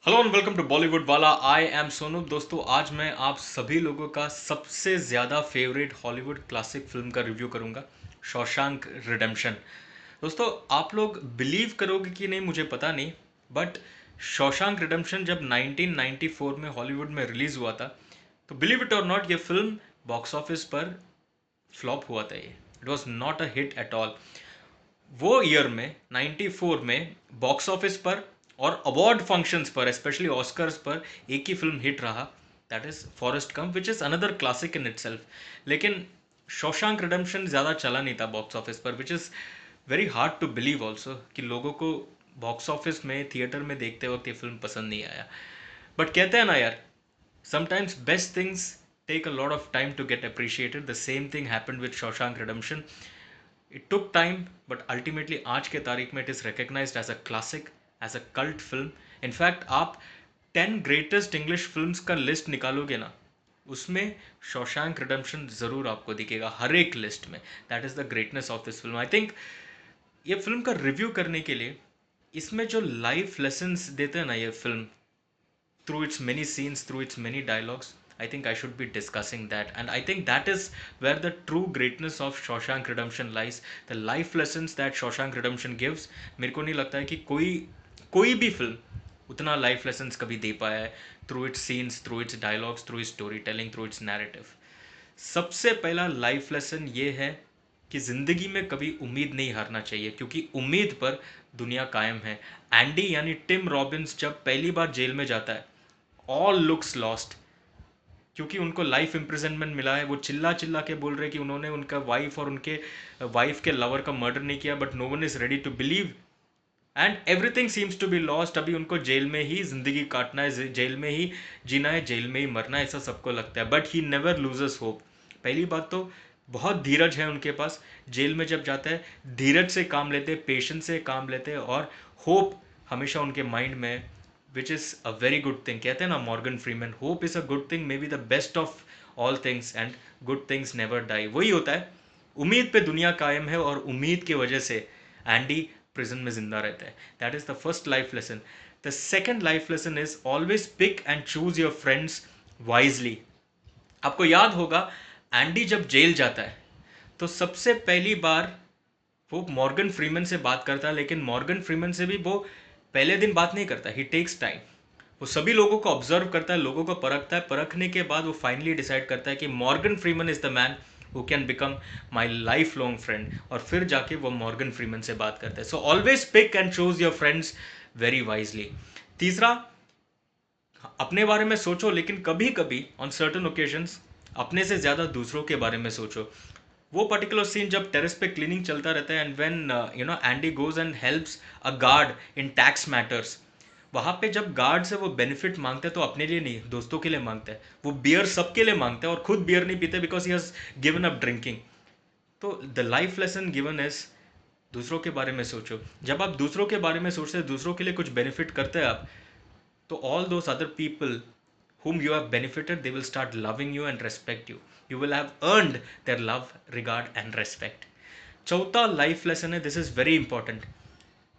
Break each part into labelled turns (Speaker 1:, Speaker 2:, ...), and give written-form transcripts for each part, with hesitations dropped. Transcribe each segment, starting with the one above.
Speaker 1: Hello and welcome to Bollywood wala. I am Sonu. दोस्तों, आज मैं आप सभी लोगों का सबसे ज़्यादा फेवरेट हॉलीवुड क्लासिक फिल्म का रिव्यू करूंगा, शॉशैंक रिडेम्पशन। दोस्तों, आप लोग बिलीव करोगे कि नहीं मुझे पता नहीं, बट शॉशैंक रिडेम्पशन जब 1994 में हॉलीवुड में रिलीज़ हुआ था, तो बिलीव इट और नॉट, ये फिल्म बॉक्स ऑफिस पर फ्लॉप हुआ था। ये it was not a hit at all. वो ईयर में 94 में बॉक्स ऑफिस पर और अवार्ड फंक्शंस पर, स्पेशली ऑस्कर्स पर, एक ही फिल्म हिट रहा, that is Forrest Gump, which is another classic in itself. लेकिन शॉशैंक रिडेम्पशन ज़्यादा चला नहीं था बॉक्स ऑफिस पर, which is very hard to believe also कि लोगों को बॉक्स ऑफिस में थिएटर में देखते वक्त ये फिल्म पसंद नहीं आया। बट कहते हैं ना यार, sometimes best things take a lot of time to get appreciated. The same thing happened with Shawshank Redemption. It took time, but ultimately आज के तारीख में it is recognized as a classic, as a cult film. In fact, आप 10 greatest English films का list निकालोगे ना, उसमें Shawshank redemption ज़रूर आपको दिखेगा हर एक लिस्ट में। That is the greatness of this film. I think ये फिल्म का रिव्यू करने के लिए इसमें जो लाइफ लेसन्स देते हैं ना ये film, through its many scenes, through its many dialogues, I think I should be discussing that. And I think that is where the true greatness of Shawshank Redemption lies. The life lessons that Shawshank Redemption gives, मेरे को नहीं लगता है कि कोई भी film उतना life lessons कभी दे पाया है, through it's scenes, through it's dialogues, through it's story telling, through it's narrative. सबसे पहला लाइफ लेसन ये है कि ज़िंदगी में कभी उम्मीद नहीं हारना चाहिए, क्योंकि उम्मीद पर दुनिया कायम है। एंडी यानी टिम रॉबिन्स जब पहली बार जेल में जाता है, ऑल लुक्स लॉस्ट, क्योंकि उनको लाइफ इम्प्रिजनमेंट मिला है। वो चिल्ला चिल्ला के बोल रहे हैं कि उन्होंने उनका वाइफ और उनके वाइफ के लवर का मर्डर नहीं किया, but no one is ready to believe and everything seems to be lost. अभी उनको जेल में ही ज़िंदगी काटना है, जेल में ही जीना है, जेल में ही मरना है, ऐसा सबको लगता है। But he never loses hope. पहली बात तो बहुत धीरज है उनके पास। जेल में जब जाता है, धीरज से काम लेते हैं, पेशेंस से काम लेते हैं, और होप हमेशा उनके माइंड में है, which is a very good thing. कहते हैं ना Morgan Freeman, hope is a good thing, maybe the best of all things, and good things never die. वही होता है, उम्मीद पे दुनिया कायम है, और उम्मीद की वजह से एंडी प्रिजन में जिंदा रहता है। That is the first life lesson. The second life lesson is always pick and choose your friends wisely. आपको याद होगा, एंडी जब जेल जाता है तो सबसे पहली बार वो मॉर्गन फ्रीमैन से बात करता है, लेकिन मॉर्गन फ्रीमैन से भी वो पहले दिन बात नहीं करता, ही टेक्स टाइम। वो सभी लोगों को ऑब्जर्व करता है, लोगों को परखता है, परखने के बाद वो फाइनली डिसाइड करता है कि Morgan Freeman is the man who can become my life long friend, और फिर जाके वो मॉर्गन फ्रीमैन से बात करता है। So always pick and choose your friends very wisely. तीसरा, अपने बारे में सोचो, लेकिन कभी कभी ऑन सर्टन ओकेजन्स अपने से ज़्यादा दूसरों के बारे में सोचो। वो पर्टिकुलर सीन जब टेरेस पे क्लीनिंग चलता रहता है, and when Andy goes and helps a guard in tax matters, वहाँ पे जब गार्ड से वो बेनिफिट मांगते हैं तो अपने लिए नहीं, दोस्तों के लिए मांगते हैं। वो बियर सबके लिए मांगते हैं और खुद बियर नहीं पीते, because he has given up drinking. तो the life lesson given is, दूसरों के बारे में सोचो। जब आप दूसरों के बारे में सोचते हैं, दूसरों के लिए कुछ बेनिफिट करते हैं आप, तो all those other people whom you have benefited, they will start loving you and respect you. You will have earned their love, regard and respect. चौथा लाइफ लेसन है, this is very important.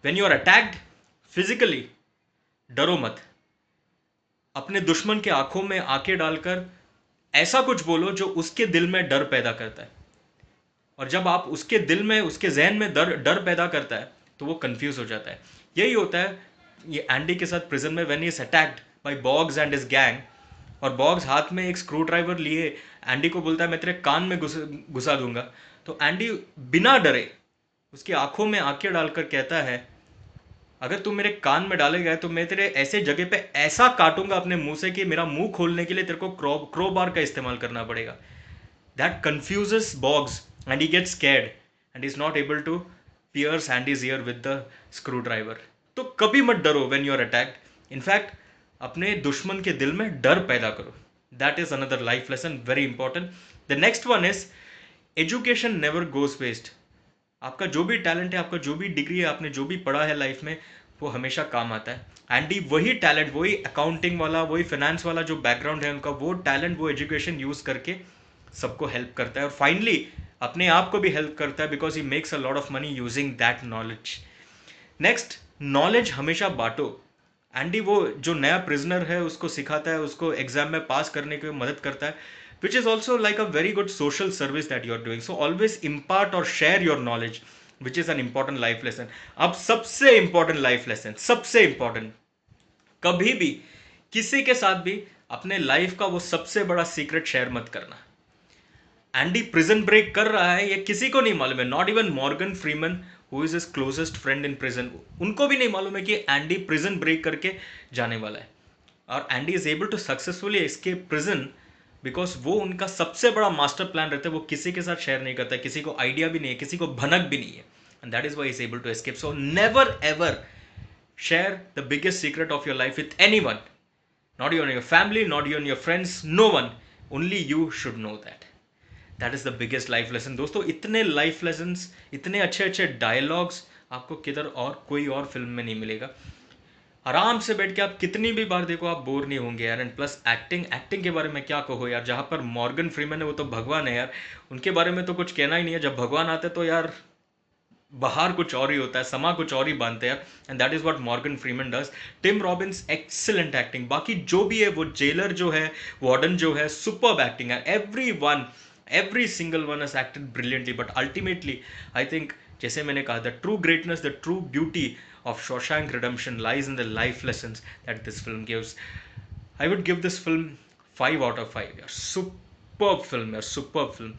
Speaker 1: When you are attacked physically, डरो मत। अपने दुश्मन के आंखों में आंखें डालकर ऐसा कुछ बोलो जो उसके दिल में डर पैदा करता है, और जब आप उसके दिल में, उसके जहन में डर डर पैदा करता है, तो वो कंफ्यूज हो जाता है। यही होता है ये एंडी के साथ प्रिजन में, when he is attacked by बॉग्स and his gang, और बॉग्स हाथ में एक स्क्रू ड्राइवर लिए एंडी को बोलता है मैं तेरे कान में घुसा दूंगा। तो एंडी बिना डरे उसकी आंखों में आंखें डालकर कहता है, अगर तू मेरे कान में डालेगा तो मैं तेरे ऐसे जगह पे ऐसा काटूंगा अपने मुंह से कि मेरा मुंह खोलने के लिए तेरे को क्रोबार का इस्तेमाल करना पड़ेगा। That confuses Boggs and he gets scared and is not able to pierce Andy's ear with the screwdriver. तो कभी मत डरो when you are attacked. In fact, अपने दुश्मन के दिल में डर पैदा करो. That is another life lesson, very important. The next one is education never goes waste. आपका जो भी टैलेंट है, आपका जो भी डिग्री है, आपने जो भी पढ़ा है लाइफ में, वो हमेशा काम आता है। एंडी वही टैलेंट, वही अकाउंटिंग वाला, वही फाइनेंस वाला जो बैकग्राउंड है उनका, वो टैलेंट, वो एजुकेशन यूज़ करके सबको हेल्प करता है, और फाइनली अपने आप को भी हेल्प करता है, because he makes a lot of money using that knowledge. Next, knowledge हमेशा बांटो। एंडी वो जो नया प्रिजनर है उसको सिखाता है, उसको एग्जाम में पास करने की मदद करता है, which is also like a very good social service that you are doing. So always impart और share your knowledge, which is an important life lesson. अब सबसे इंपॉर्टेंट लाइफ लेसन, सबसे इंपॉर्टेंट, कभी भी किसी के साथ भी अपने लाइफ का वो सबसे बड़ा सीक्रेट शेयर मत करना. एंडी प्रिजन ब्रेक कर रहा है ये किसी को नहीं मालूम है, not even Morgan Freeman who is his closest friend in prison, उनको भी नहीं मालूम है कि एंडी प्रिजन ब्रेक करके जाने वाला है. और Andy is able to successfully escape prison because वो उनका सबसे बड़ा मास्टर प्लान रहता है, वो किसी के साथ शेयर नहीं करता, किसी को आइडिया भी नहीं है, किसी को भनक भी नहीं है. And that is why is able to escape. So never ever share the biggest secret of your life with anyone, not even your family, not even your friends, no one, only you should know that. That is the biggest life lesson. दोस्तों इतने life lessons, इतने अच्छे अच्छे dialogues आपको किधर और कोई और फिल्म में नहीं मिलेगा. आराम से बैठ के आप कितनी भी बार देखो आप बोर नहीं होंगे यार. एंड प्लस एक्टिंग, एक्टिंग के बारे में क्या कहो यार, जहाँ पर मॉर्गन फ्रीमैन है वो तो भगवान है यार, उनके बारे में तो कुछ कहना ही नहीं है. जब भगवान आते तो यार बाहर कुछ और ही होता है, समा कुछ और ही बांधते हैं. And that is what Morgan Freeman does. Tim Robbins excellent acting, बाकी जो भी है वो जेलर जो है, वार्डन जो है, सुपर्ब एक्टिंग है. Every single one has acted brilliantly. But ultimately I think, जैसे मैंने कहा, the true greatness, the true beauty of Shawshank redemption lies in the life lessons that this film gives. I would give this film 5 out of 5 यार. Superb film यार, superb film.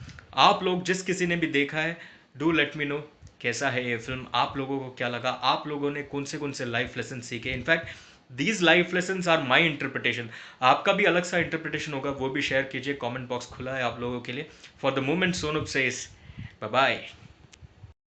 Speaker 1: आप लोग जिस किसी ने भी देखा है, डू लेट मी नो कैसा है ये फिल्म, आप लोगों को क्या लगा, आप लोगों ने कौन से लाइफ लेसन सीखे. In fact these life lessons are my interpretation. आपका भी अलग सा इंटरप्रिटेशन होगा, वो भी शेयर कीजिए. कमेंट बॉक्स खुला है आप लोगों के लिए. फॉर द मोमेंट सोनूप सेज बाय बाय.